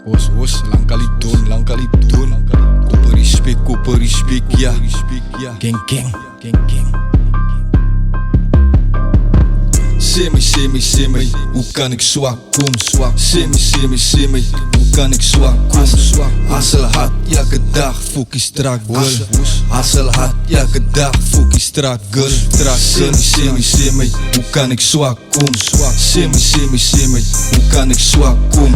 Os, lang kali doen. Koper respect, ja. Gang. Sê my, hoe kan ek swak kom? Sê my, hoe kan ek swak kom? Hassel hard, elke dag, fokkie strak girl. Hassel hard, elke dag, fokkie strak girl. Sê my, hoe kan ek swak kom? Sê my, hoe kan ek swak kom?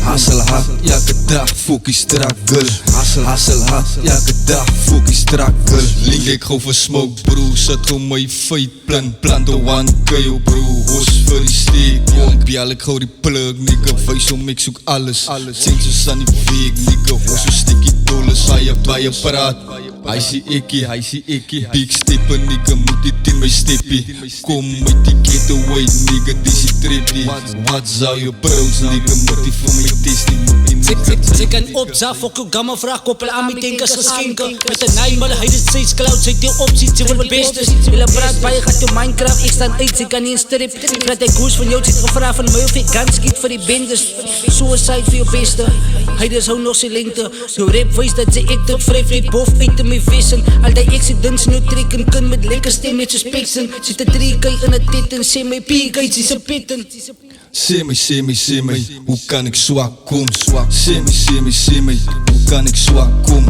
Hassel hard, elke dag, fokkie strak girl. Hassel hard, elke dag, fokkie strak girl. Link ek gauw vir smoke bro, sit gauw my feit plant the 1K bro. Hos vir die steek, bel ek gauw die plug, nigga, wees om ek soek alles. Changes aan die week, nigga, hos so stikkie dollars. Baie praat, hy sê ekkie, big stepper, nigga, moet dit in my steppie. Kom met die getaway, nigga, dis die trippie. Wat zou je pros, nigga, moet die vir my testie, Sy kan opzag, fok jou gamma vraag, koppel aan my denkers geskenke. Met een naaimel, hy dit steeds cloud, sy deel opties, sy wil bestes. Wille praat baie, gaat jou Minecraft, ek staan uit, sy kan nie een strip. Praat hy koers van jou, sy het gevraag van my of ek kan skiet vir die bendes. Suicide vir jou beste, hy dis hou nog sy lengte. Jou rap wees dat sy ek tot vryf, net bof uit in my vissen. Al die accidents in jou trekken, kan met lekker stem met soos peksen. Sy te 3K in het titten, sê my P-K, sy se pitten. Sê my, hoe kan ek swak kom? Sê my, hoe kan ek swak kom?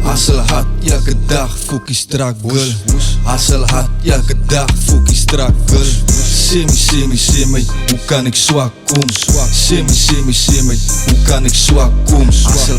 Hassel hard, elke dag, fokkie strak girl. Hassel hard, elke dag, fokkie strak girl. Sê my, hoe kan ek swak kom? Sê my, hoe kan ek swak kom?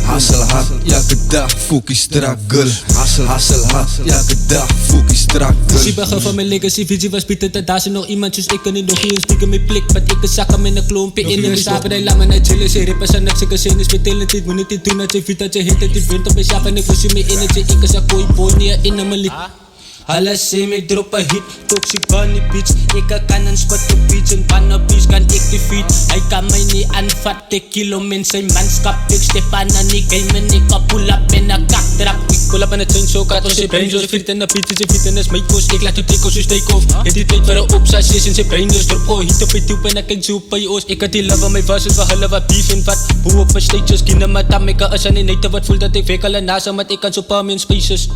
Hassel hard, elke dag, fokkie strak girl. Hassel hard, elke dag, fokkie strak girl. Sy begin van my legacy, visie was bitter, dat daar sy nog iemand soos ek kan nie nog hier spiek in my plek, wat ek een sakke met een klompie in die saap, en hy lam en hy chill, sy rappers en ek syke sien, is met talented, moet nie doen, dat sy fiet, dat sy hit, dat die wind op my saap, en ek voel sy my energy, ek is a kooi boy, nie in my lied. Hulle sê my drop a hit, toxic bunny beats, ek kan een spot op beats, en banner beats kan ek defeat. Hy kan my nie aanvat, ek kilo men sy manskap, ek Stefan en die game, en ek pull up en ek kaktrap. Ek pull up en het zijn so kat, ons sy brain, soos friet en die beats, sy fiet en is my post, ek laat jou take off, soos take off. Het die tijd vir een opsassies, en sy brain dus drop, hit op die tube, en ek kijk so op by oos. Ek het die love in my verses, vir hulle wat beef en wat, boe op my stage, soos kinematame, ek is aan die neite wat voel dat ek wek hulle nasa, want ek kan so paar men spaces.